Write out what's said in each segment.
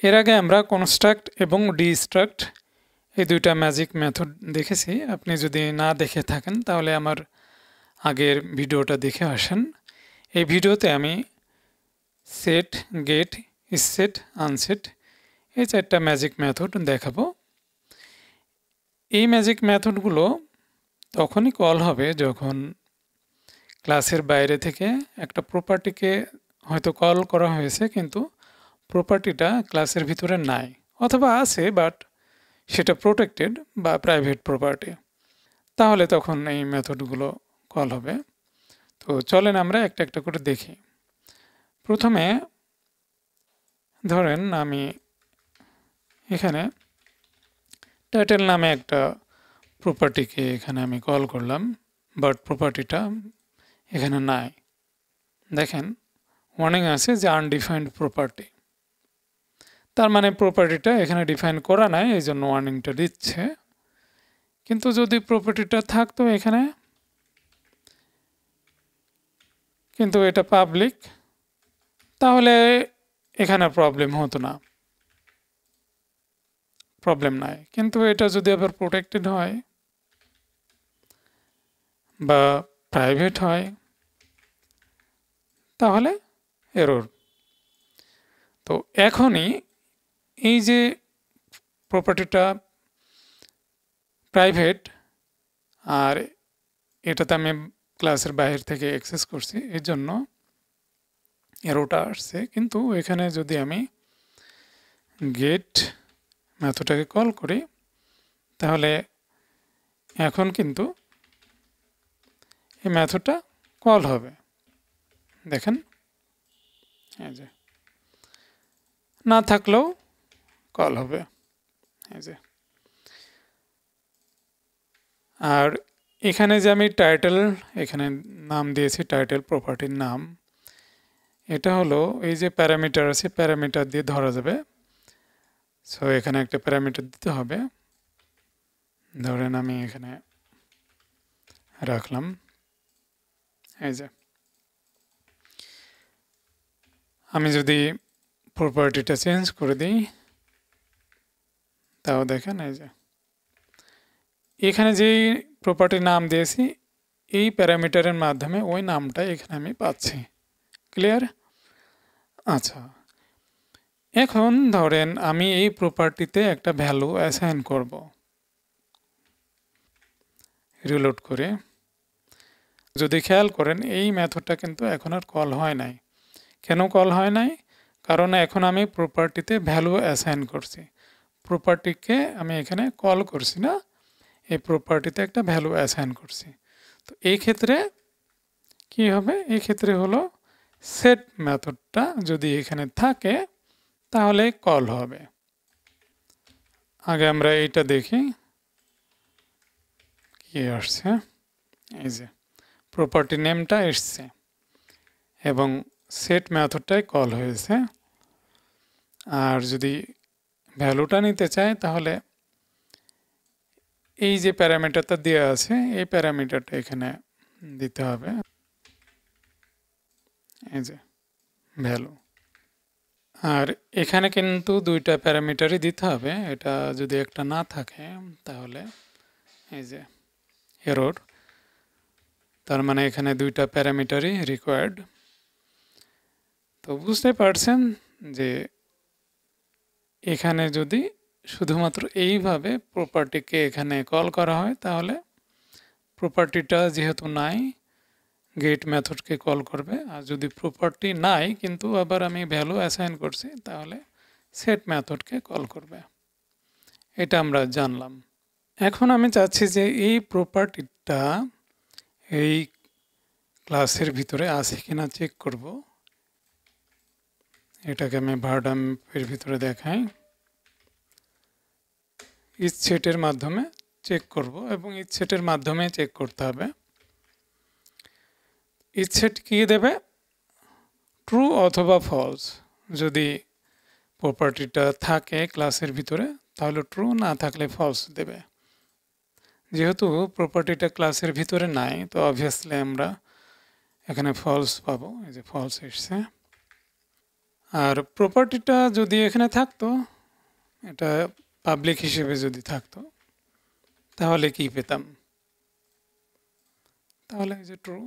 এর আগে আমরা কনস্ট্রাক্ট এবং ডিস্ট্রাক্ট এই দুইটা ম্যাজিক মেথড দেখেছি। আপনি যদি না দেখে থাকেন তাহলে আমার আগের ভিডিওটা দেখে আসেন। এই ভিডিওতে আমি সেট, গেট, সেট, আনসেট এই চারটা ম্যাজিক মেথড দেখাবো। এই ম্যাজিক মেথডগুলো তখনই কল হবে যখন ক্লাসের বাইরে থেকে একটা প্রপার্টিকে হয়তো কল করা হয়েছে কিন্তু প্রপার্টিটা ক্লাসের ভিতরে নাই, অথবা আছে বাট সেটা প্রোটেক্টেড বা প্রাইভেট প্রপার্টি, তাহলে তখন এই মেথডগুলো কল হবে। তো চলেন আমরা একটা একটা করে দেখি। প্রথমে ধরেন আমি এখানে টাইটেল নামে একটা প্রপার্টিকে এখানে আমি কল করলাম, বাট প্রপার্টিটা এখানে নাই। দেখেন ওয়ার্নিং আছে যে আনডিফাইন্ড প্রপার্টি, তার মানে প্রপার্টিটা এখানে ডিফাইন করা নাই, এই জন্য ওয়ার্নিংটা দিচ্ছে। কিন্তু যদি প্রপার্টিটা থাকতো এখানে, কিন্তু এটা পাবলিক, তাহলে এখানে প্রবলেম হতো না, প্রবলেম নাই। কিন্তু এটা যদি আবার প্রোটেক্টেড হয় বা প্রাইভেট হয় তাহলে এরর। তো এখনই এই যে প্রপার্টিটা প্রাইভেট আর এটাতে আমি ক্লাসের বাইরে থেকে অ্যাক্সেস করছি, এর জন্য এরোটা আসছে। কিন্তু এখানে যদি আমি গেট মেথডটাকে কল করি তাহলে এখন কিন্তু এই মেথডটা কল হবে। দেখেন এই যে, না থাকলেও কল হবে এই যে। আর এখানে যে আমি টাইটেল এখানে নাম দিয়েছি, টাইটেল প্রপার্টির নাম, এটা হলো এই যে প্যারামিটার আছে, প্যারামিটার দিয়ে ধরা যাবে। সো এখানে একটা প্যারামিটার দিতে হবে। ধরেন আমি এখানে রাখলাম এই যে। আমি যদি প্রপার্টিটা চেঞ্জ করে দিই তাও দেখেন এই যে, এখানে যেই প্রপার্টির নাম দিয়েছি এই প্যারামিটারের মাধ্যমে ওই নামটা এখানে আমি পাচ্ছি। ক্লিয়ার? আচ্ছা, এখন ধরেন আমি এই প্রপার্টিতে একটা ভ্যালু অ্যাসাইন করব। রিলোড করে যদি খেয়াল করেন এই মেথডটা কিন্তু এখন আর কল হয় নাই। কেন কল হয় নাই? কারণ এখন আমি প্রপার্টিতে ভ্যালু অ্যাসাইন করছি, প্রপার্টিকে আমি এখানে কল করছি না, এই প্রপার্টিতে একটা ভ্যালু অ্যাসাইন করছি। তো এই ক্ষেত্রে কি হবে? এই ক্ষেত্রে হলো সেট মেথডটা যদি এখানে থাকে তাহলে কল হবে। আগে আমরা এইটা দেখি কি আসছে। এই যে প্রপার্টি নেমটা এসছে এবং সেট মেথডটাই কল হয়েছে। আর যদি ভ্যালুটা নিতে চাই তাহলে এই যে প্যারামিটারটা দেওয়া আছে এই প্যারামিটারটা এখানে দিতে হবে, এই যে ভ্যালু। আর এখানে কিন্তু দুইটা প্যারামিটারই দিতে হবে, এটা যদি একটা না থাকে তাহলে এই যে এরর। তার মানে এখানে দুইটা প্যারামিটারই রিকোয়ার্ড। তো বুঝতে পারছেন যে এখানে যদি শুধুমাত্র এইভাবে প্রপার্টিকে এখানে কল করা হয় তাহলে প্রপার্টিটা যেহেতু নাই গেট মেথডকে কল করবে, আর যদি প্রপার্টি নাই কিন্তু আবার আমি ভ্যালু অ্যাসাইন করছি তাহলে সেট মেথডকে কল করবে। এটা আমরা জানলাম। এখন আমি চাচ্ছি যে এই প্রপার্টিটা এই ক্লাসের ভিতরে আছে কিনা চেক করব। এটাকে আমি ভার্ডামের ভিতরে দেখাই, ইচ সেটের মাধ্যমে চেক করব এবং ইচ সেটের মাধ্যমে চেক করতে হবে। ইচ সেট কি দেবে? ট্রু অথবা ফলস। যদি প্রপার্টিটা থাকে ক্লাসের ভিতরে তাহলে ট্রু, না থাকলে ফলস দেবে। যেহেতু প্রপার্টিটা ক্লাসের ভিতরে নাই তো অবভিয়াসলি আমরা এখানে ফলস পাবো, এই যে ফলস এসছে। আর প্রপার্টিটা যদি এখানে থাকতো, এটা পাবলিক হিসেবে যদি থাকতো, তাহলে কি পেতাম? তাহলে এই যে ট্রু।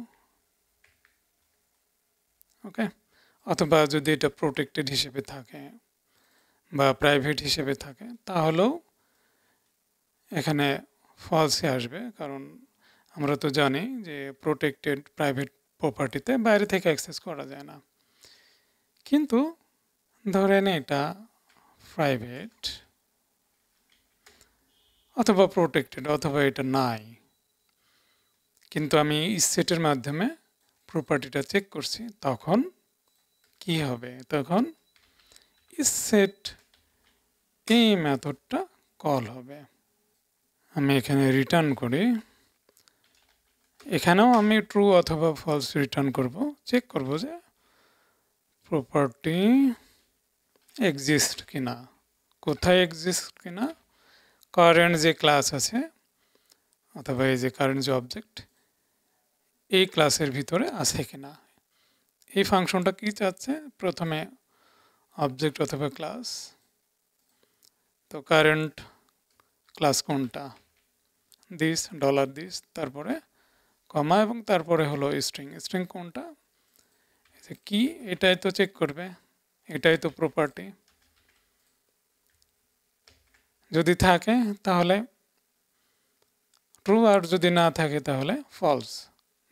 ওকে, অথবা যদি এটা প্রোটেক্টেড হিসেবে থাকে বা প্রাইভেট হিসেবে থাকে, তাহলেও এখানে ফলসে আসবে, কারণ আমরা তো জানি যে প্রোটেক্টেড প্রাইভেট প্রপার্টিতে বাইরে থেকে অ্যাক্সেস করা যায় না। কিন্তু ধরেন এটা প্রাইভেট অথবা প্রোটেক্টেড অথবা এটা নাই, কিন্তু আমি সেটের মাধ্যমে প্রপার্টিটা চেক করছি, তখন কি হবে? তখন সেট এই মেথডটা কল হবে। আমি এখানে রিটার্ন করি, এখানেও আমি ট্রু অথবা ফলস রিটার্ন করব, চেক করব যে প্রপার্টি এক্সিস্ট কিনা, কোথায় এক্সিস্ট কিনা, কারেন্ট যে ক্লাস আছে অথবা এই যে কারেন্ট যে অবজেক্ট, এই ক্লাসের ভিতরে আছে কিনা। এই ফাংশনটা কি চাচ্ছে? প্রথমে অবজেক্ট অথবা ক্লাস, তো কারেন্ট ক্লাস কোনটা, দিস ডলার দিস, তারপরে কমা এবং তারপরে হলো স্ট্রিং। স্ট্রিং কোনটা? কি, এটাই তো চেক করবে, এটাই তো প্রপার্টি। যদি থাকে তাহলে ট্রু, আর যদি না থাকে তাহলে ফলস।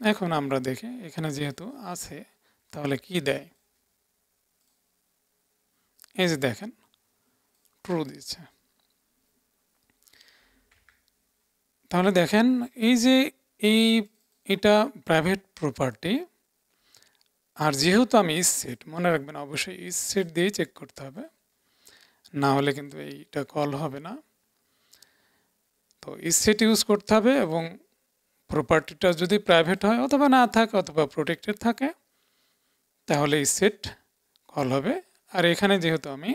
এখন আমরা দেখি এখানে যেহেতু আছে তাহলে কি দেয়। এই যে দেখেন ট্রু দিচ্ছে। তাহলে দেখেন এই যে এটা প্রাইভেট প্রপার্টি, আর যেহেতু আমি সেট, মনে রাখবেন অবশ্যই সেট দিয়েই চেক করতে হবে, না হলে কিন্তু এইটা কল হবে না। তো সেট ইউজ করতে হবে, এবং প্রপার্টিটা যদি প্রাইভেট হয় অথবা না থাকে অথবা প্রোটেক্টেড থাকে, তাহলে সেট কল হবে। আর এখানে যেহেতু আমি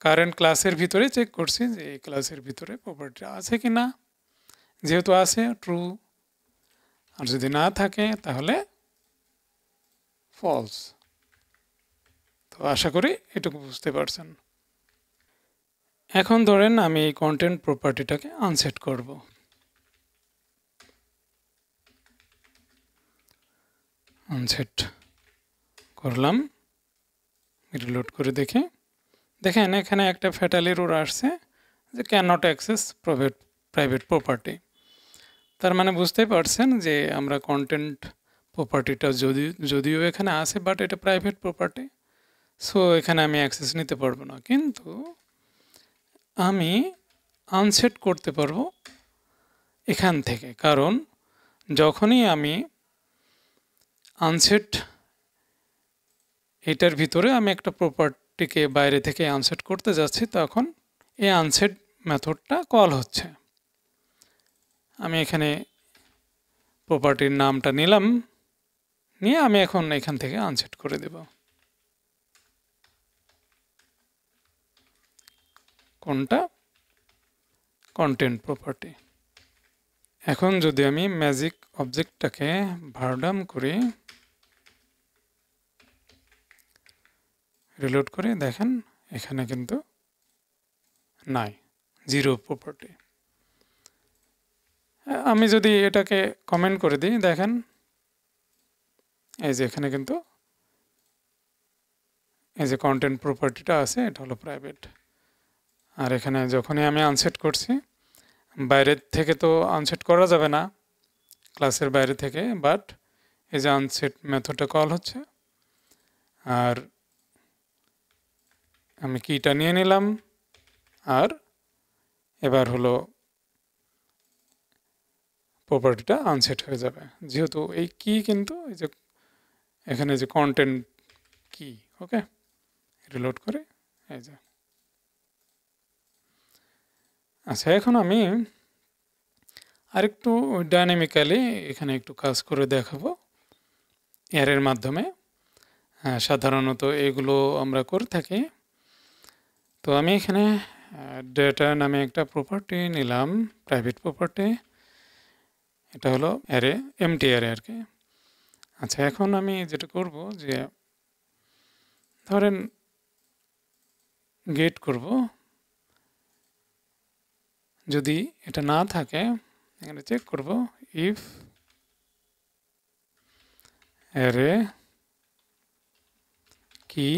কারেন্ট ক্লাসের ভিতরে চেক করছি যে এই ক্লাসের ভিতরে প্রপার্টিটা আছে কি না, যেহেতু আছে ট্রু, আর যদি না থাকে তাহলে ফলস। তো আশা করি এটুকু বুঝতে পারছেন। এখন ধরেন আমি এই কন্টেন্ট প্রপার্টিটাকে আনসেট করব। আনসেট করলাম, রিলোড করে দেখি, দেখেন এখানে একটা ফ্যাটাল এরর আসছে যে can not access private property. তার মানে বুঝতেই পারছেন যে আমরা কন্টেন্ট প্রপার্টিটা যদিও এখানে আছে, বাট এটা প্রাইভেট প্রপার্টি, সো এখানে আমি অ্যাক্সেস নিতে পারবো না। কিন্তু আমি আনসেট করতে পারবো এখান থেকে, কারণ যখনই আমি আনসেট এটার ভিতরে আমি একটা প্রপার্টিকে বাইরে থেকে আনসেট করতে যাচ্ছি, তখন এই আনসেট মেথডটা কল হচ্ছে। আমি এখানে প্রপার্টির নামটা নিলাম, নিয়ে আমি এখন এখান থেকে আনসেট করে দেব। কোনটা? Content property. এখন যদি আমি ম্যাজিক অবজেক্টটাকে ভার্ডাম করি, রিলোড করে দেখেন এখানে কিন্তু নাই, জিরো প্রপার্টি। আমি যদি এটাকে কমেন্ট করে দিই, দেখেন এই যে এখানে কিন্তু এই যে কন্টেন্ট প্রপার্টিটা আছে, এটা হলো প্রাইভেট। আর এখানে যখনই আমি আনসেট করছি, বাইরের থেকে তো আনসেট করা যাবে না ক্লাসের বাইরে থেকে, বাট এই যে আনসেট মেথডটা কল হচ্ছে, আর আমি কিটা নিয়ে নিলাম, আর এবার হলো প্রপার্টিটা আনসেট হয়ে যাবে, যেহেতু এই কি কিন্তু এই যে এখানে যে কন্টেন্ট কি। ওকে, রিলোড করে এই যে। আচ্ছা, এখন আমি আরেকটু ডাইনামিক্যালি এখানে একটু কাজ করে দেখাবো এর মাধ্যমে। সাধারণত এগুলো আমরা করে থাকি। তো আমি এখানে ডেটা নামে একটা প্রপার্টি নিলাম, প্রাইভেট প্রপার্টি, এটা হলো অ্যারে, এমটি অ্যারে আর কি। আচ্ছা, এখন আমি যেটা করব যে ধরেন গেট করব, যদি এটা না থাকে এখানে চেক করব ইফ অ্যারে কি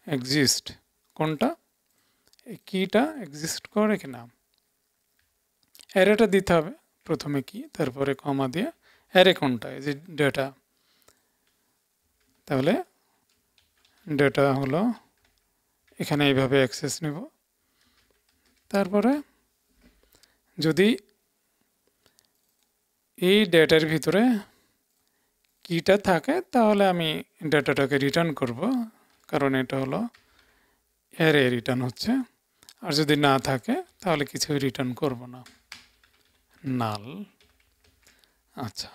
এক্সিস্ট, কোনটা এই কিটা এক্সিস্ট করে কিনা, অ্যারেটা দিতে হবে প্রথমে কি, তারপরে কমা দিয়ে অ্যারে কোনটা, এই যে ডেটা, তাহলে ডেটা হলো এখানে এইভাবে অ্যাক্সেস নেব। তারপরে যদি এই ডেটার ভিতরে কিটা থাকে তাহলে আমি ডেটাটাকে রিটার্ন করব, কারণ এটা হলো অ্যারে রিটার্ন হচ্ছে। আর যদি না থাকে তাহলে কিছুই রিটার্ন করব না, নাল। আচ্ছা,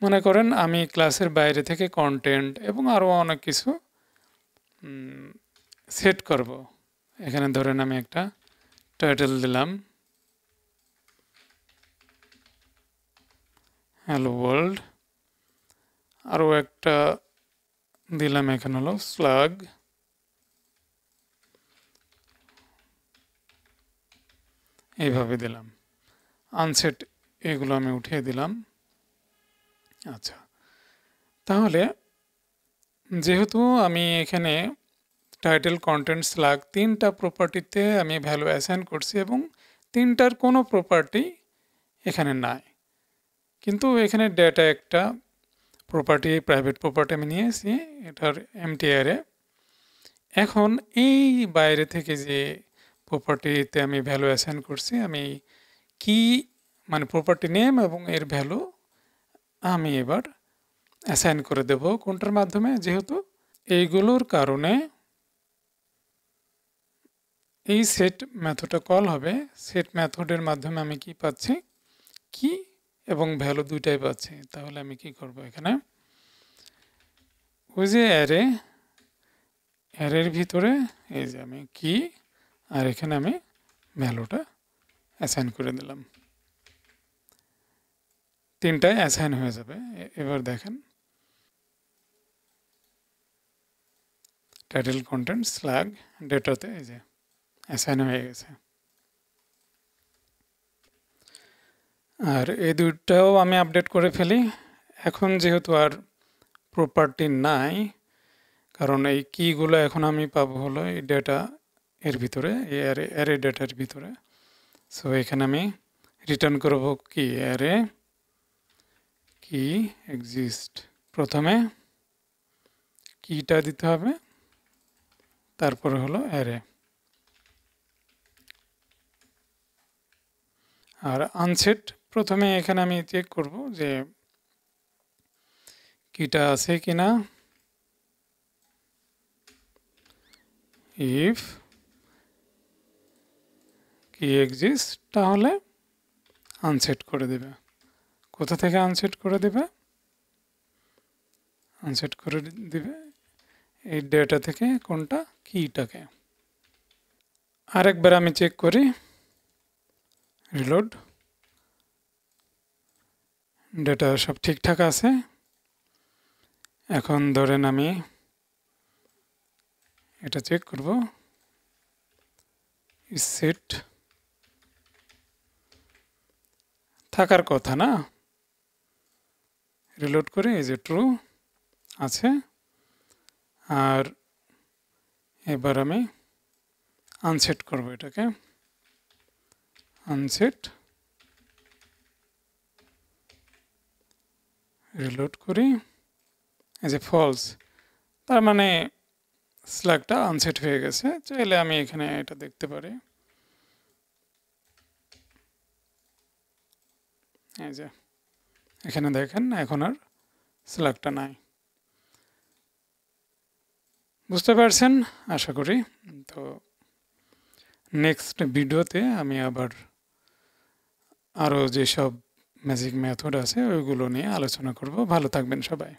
মনে করেন আমি ক্লাসের বাইরে থেকে কন্টেন্ট এবং আরও অনেক কিছু সেট করব। এখানে ধরেন আমি একটা টাইটেল দিলাম হ্যালো ওয়ার্ল্ড, আরও একটা দিলাম এখানে হলো স্লাগ, এইভাবে দিলাম। আনসেট এগুলো আমি উঠিয়ে দিলাম। আচ্ছা, তাহলে যেহেতু আমি এখানে টাইটেল কন্টেন্ট স্লাগ তিনটা প্রপার্টিতে আমি ভ্যালু অ্যাসাইন করছি এবং তিনটার কোনো প্রপার্টি এখানে নাই, কিন্তু এখানে ডেটা একটা প্রপার্টি, প্রাইভেট প্রপার্টি আমি নিয়েছি, এটার এমটি অ্যারে। এখন এই বাইরে থেকে যে প্রপার্টিতে আমি ভ্যালু অ্যাসাইন করছি, আমি কি মানে প্রপার্টি নেম এবং এর ভ্যালু আমি এবার অ্যাসাইন করে দেব কোনটার মাধ্যমে, যেহেতু এইগুলোর কারণে এই সেট মেথডটা কল হবে। সেট মেথডের মাধ্যমে আমি কি পাচ্ছি, কি এবং ভ্যালু দুইটাই পাচ্ছি। তাহলে আমি কি করব, এখানে ওই যে অ্যারের ভিতরে এই যে আমি কি আর এখানে আমি ভ্যালুটা অ্যাসাইন করে দিলাম, তিনটায় অ্যাসাইন হয়ে যাবে। এবার দেখেন টাইটেল কন্টেন্ট স্ল্যাগ ডেটাতে এই যে অ্যাসাইন হয়ে গেছে। আর এই দুইটাও আমি আপডেট করে ফেলি। এখন যেহেতু আর প্রপার্টি নাই, কারণ এই কিগুলো এখন আমি পাবো হলো এই ডেটা এর ভিতরে, এই অ্যারে ডেটার ভিতরে। সো এখানে আমি রিটার্ন করব কি, অ্যারে কি এক্সিস্ট। প্রথমে কিটা দিতে হবে, তারপরে হলো অ্যারে। আর আনসেট প্রথমে এখানে আমি চেক করব যে কিটা আছে কিনা, ইফ কি এক্সিস্ট তাহলে আনসেট করে দেবে। কোথা থেকে আনসেট করে দেবে, আনসেট করে দিবে এই ডেটা থেকে কোনটা, কিটাকে। আরেকবার আমি চেক করি, রিলোড, ডেটা সব ঠিকঠাক আছে। এখন ধরেন আমি এটা চেক করব, সেট থাকার কথা না, রিলোড করে এই যে ট্রু আছে। আর এবার আমি আনসেট করব এটাকে, আনসেট, রিলোড করি, এই যে ফলস, তার মানে স্ল্যাগটা আনসেট হয়ে গেছে। চাইলে আমি এখানে এটা দেখতে পারি, এই যে এখানে দেখেন এখন আর স্ল্যাগটা নাই। বুঝতে পারছেন আশা করি। তো নেক্সট ভিডিওতে আমি আবার আরও যেসব ম্যাজিক মেথড আছে ওইগুলো নিয়ে আলোচনা করব। ভালো থাকবেন সবাই।